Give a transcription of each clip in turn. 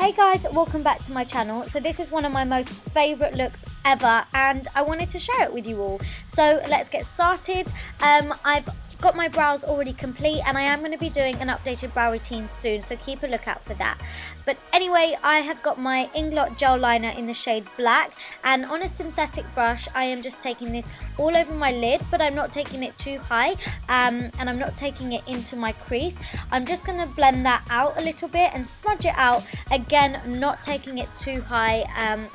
Hey guys, welcome back to my channel. So this is one of my most favourite looks ever and I wanted to share it with you all. So let's get started. I've got my brows already complete and I am going to be doing an updated brow routine soon, so keep a lookout for that. But anyway, I have got my Inglot gel liner in the shade black, and on a synthetic brush I am just taking this all over my lid, but I'm not taking it too high and I'm not taking it into my crease. I'm just going to blend that out a little bit and smudge it out, again not taking it too high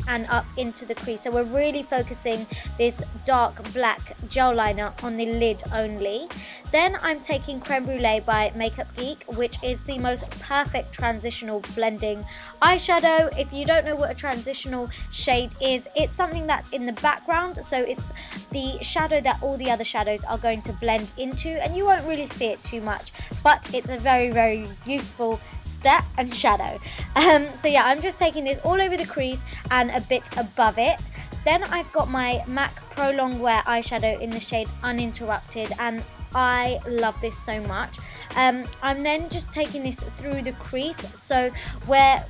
and up into the crease. So we're really focusing this dark black gel liner on the lid only. Then I'm taking Creme Brulee by Makeup Geek, which is the most perfect transitional blending eyeshadow. If you don't know what a transitional shade is, it's something that's in the background, so it's the shadow that all the other shadows are going to blend into, and you won't really see it too much, but it's a very, very useful step and shadow. So yeah, I'm just taking this all over the crease and a bit above it. Then I've got my MAC Prolongwear eyeshadow in the shade Uninterrupted, and I love this so much. I'm then just taking this through the crease, so we're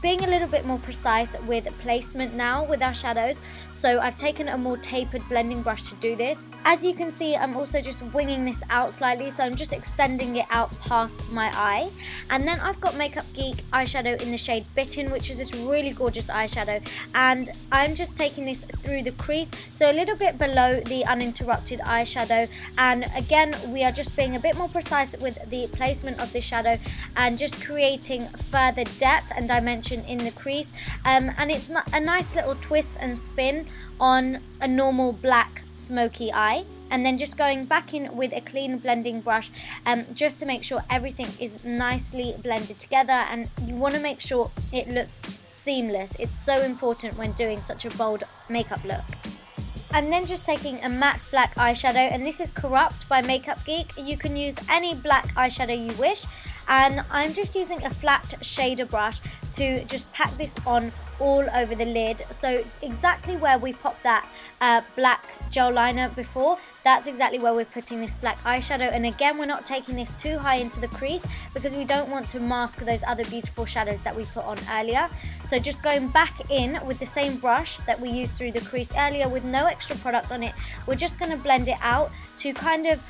being a little bit more precise with placement now with our shadows. So I've taken a more tapered blending brush to do this. As you can see, I'm also just winging this out slightly, so I'm just extending it out past my eye. And then I've got Makeup Geek eyeshadow in the shade Bitten, which is this really gorgeous eyeshadow, and I'm just taking this through the crease, so a little bit below the Uninterrupted eyeshadow. And again, we are just being a bit more precise with the placement of the shadow and just creating further depth and dimension in the crease. And it's a nice little twist and spin on a normal black smoky eye, and then just going back in with a clean blending brush just to make sure everything is nicely blended together, and you want to make sure it looks seamless. It's so important when doing such a bold makeup look. And then just taking a matte black eyeshadow, and this is Corrupt by Makeup Geek. You can use any black eyeshadow you wish, and I'm just using a flat shader brush to just pack this on all over the lid. So exactly where we popped that black gel liner before, that's exactly where we're putting this black eyeshadow. And again, we're not taking this too high into the crease because we don't want to mask those other beautiful shadows that we put on earlier. So just going back in with the same brush that we used through the crease earlier with no extra product on it, we're just going to blend it out to kind of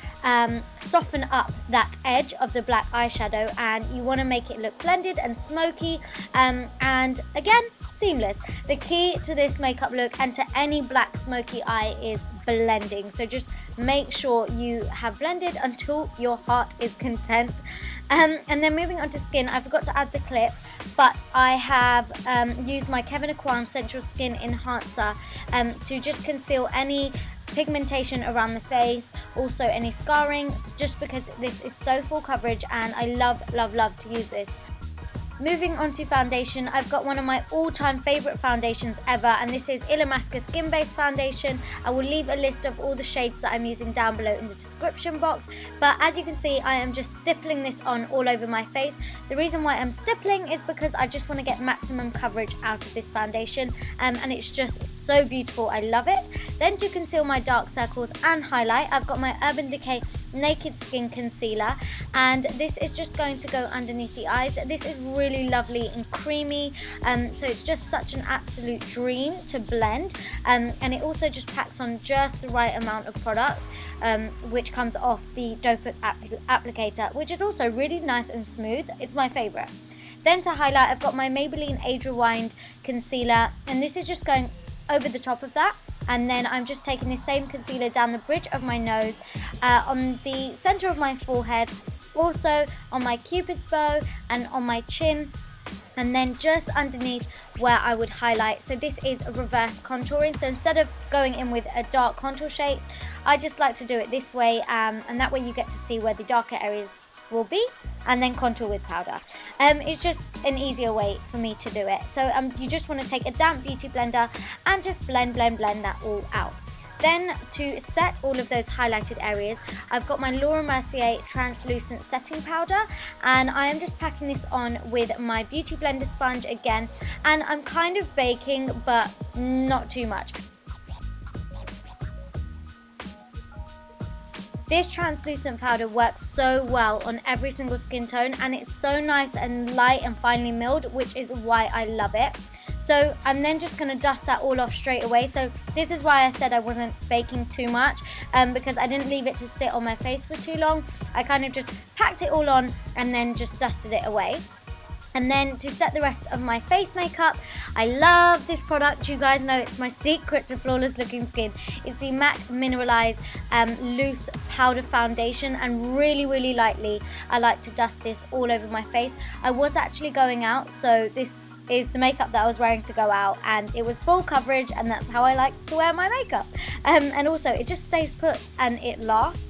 soften up that edge of the black eyeshadow, and you want to make it look blended and smoky and again seamless. The key to this makeup look and to any black smoky eye is blending, so just make sure you have blended until your heart is content. And then moving on to skin, I forgot to add the clip, but I have used my Kevyn Sensual Skin Enhancer to just conceal any pigmentation around the face, also any scarring, just because this is so full coverage and I love to use this. Moving on to foundation, I've got one of my all-time favourite foundations ever, and this is Illamasqua Skin Based Foundation. I will leave a list of all the shades that I'm using down below in the description box, but as you can see, I am just stippling this on all over my face. The reason why I'm stippling is because I just want to get maximum coverage out of this foundation, and it's just so beautiful. I love it. Then to conceal my dark circles and highlight, I've got my Urban Decay Naked Skin Concealer, and this is just going to go underneath the eyes. This is really lovely and creamy, so it's just such an absolute dream to blend, and it also just packs on just the right amount of product, which comes off the doe foot applicator, which is also really nice and smooth. It's my favorite. Then to highlight, I've got my Maybelline Age Rewind concealer, and this is just going over the top of that, and then I'm just taking the same concealer down the bridge of my nose, on the center of my forehead, also on my cupid's bow and on my chin, and then just underneath where I would highlight. So this is a reverse contouring, so instead of going in with a dark contour shape, I just like to do it this way, and that way you get to see where the darker areas will be, and then contour with powder. It's just an easier way for me to do it. So you just want to take a damp beauty blender and just blend that all out. Then to set all of those highlighted areas, I've got my Laura Mercier translucent setting powder, and I am just packing this on with my beauty blender sponge again, and I'm kind of baking but not too much. This translucent powder works so well on every single skin tone, and it's so nice and light and finely milled, which is why I love it. So I'm then just going to dust that all off straight away. So this is why I said I wasn't baking too much, because I didn't leave it to sit on my face for too long. I kind of just packed it all on and then just dusted it away. And then to set the rest of my face makeup, I love this product. You guys know it's my secret to flawless looking skin. It's the MAC Mineralise loose powder foundation, and really lightly I like to dust this all over my face. I was actually going out, so this is the makeup that I was wearing to go out, and it was full coverage, and that's how I like to wear my makeup. And also it just stays put and it lasts.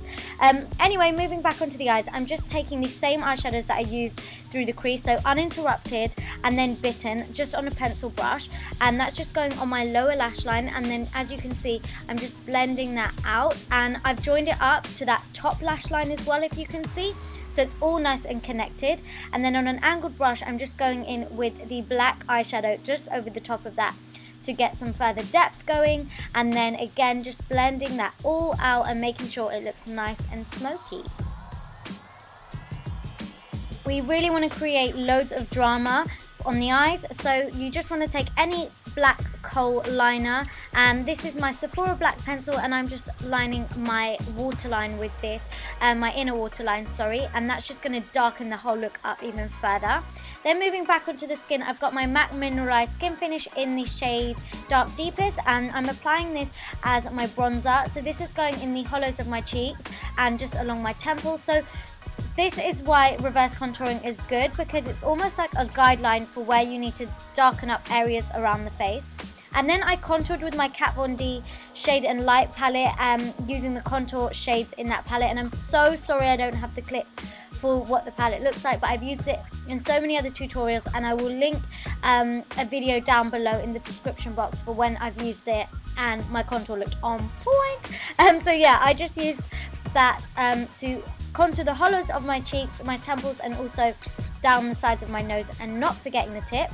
Anyway, moving back onto the eyes, I'm just taking the same eyeshadows that I used through the crease, so Uninterrupted and then Bitten, just on a pencil brush, and that's just going on my lower lash line. And then as you can see, I'm just blending that out, and I've joined it up to that top lash line as well, if you can see, so it's all nice and connected. And then on an angled brush, I'm just going in with the black eyeshadow just over the top of that to get some further depth going, and then again just blending that all out and making sure it looks nice and smoky. We really want to create loads of drama on the eyes, so you just want to take any black kohl liner, and this is my Sephora black pencil, and I'm just lining my waterline with this, my inner waterline, sorry, and that's just going to darken the whole look up even further. Then moving back onto the skin, I've got my MAC Mineralise Skin Finish in the shade Dark Deepest, and I'm applying this as my bronzer. So this is going in the hollows of my cheeks and just along my temples. So this is why reverse contouring is good, because it's almost like a guideline for where you need to darken up areas around the face. And then I contoured with my Kat Von D Shade and Light palette, using the contour shades in that palette. And I'm so sorry I don't have the clip for what the palette looks like, but I've used it in so many other tutorials, and I will link a video down below in the description box for when I've used it and my contour looked on point. So yeah, I just used that to contour the hollows of my cheeks, my temples, and also down the sides of my nose, and not forgetting the tip.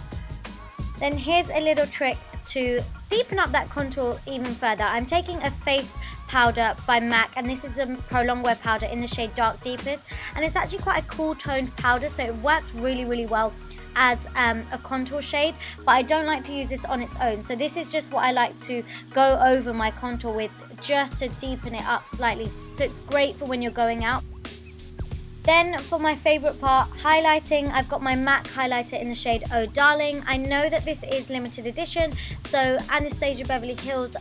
Then here's a little trick to deepen up that contour even further. I'm taking a face powder by MAC, and this is the prolongwear powder in the shade Dark Deepest, and it's actually quite a cool toned powder, so it works really well as a contour shade, but I don't like to use this on its own. So this is just what I like to go over my contour with, just to deepen it up slightly, so it's great for when you're going out. Then for my favourite part, highlighting, I've got my MAC highlighter in the shade Oh Darling. I know that this is limited edition, so Anastasia Beverly Hills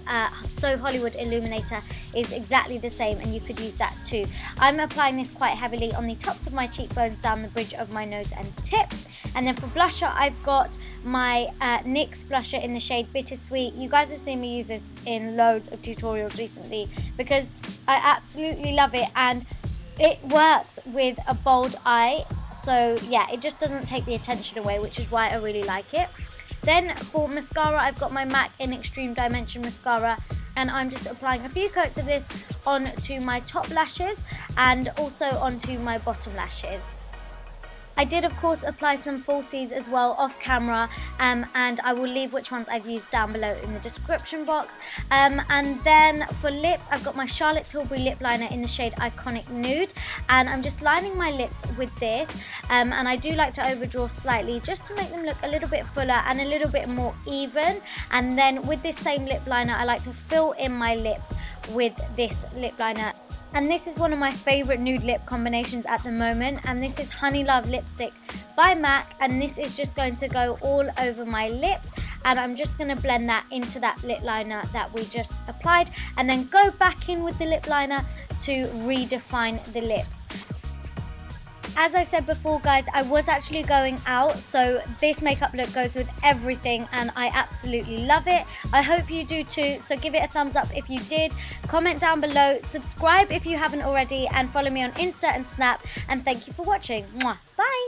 So Hollywood Illuminator is exactly the same, and you could use that too. I'm applying this quite heavily on the tops of my cheekbones, down the bridge of my nose and tip. And then for blusher, I've got my NYX blusher in the shade Bittersweet. You guys have seen me use it in loads of tutorials recently because I absolutely love it, and it works with a bold eye, so yeah, it just doesn't take the attention away, which is why I really like it. Then for mascara, I've got my MAC in Extreme Dimension mascara, and I'm just applying a few coats of this onto my top lashes and also onto my bottom lashes. I did of course apply some falsies as well off camera, and I will leave which ones I've used down below in the description box. And then for lips, I've got my Charlotte Tilbury lip liner in the shade Iconic Nude, and I'm just lining my lips with this, and I do like to overdraw slightly just to make them look a little bit fuller and a little bit more even. And then with this same lip liner, I like to fill in my lips with this lip liner. And this is one of my favourite nude lip combinations at the moment, and this is Honey Love Lipstick by MAC, and this is just going to go all over my lips, and I'm just going to blend that into that lip liner that we just applied, and then go back in with the lip liner to redefine the lips. As I said before, guys, I was actually going out, so this makeup look goes with everything, and I absolutely love it. I hope you do too, so give it a thumbs up if you did, comment down below, subscribe if you haven't already, and follow me on Insta and Snap, and thank you for watching. Mwah.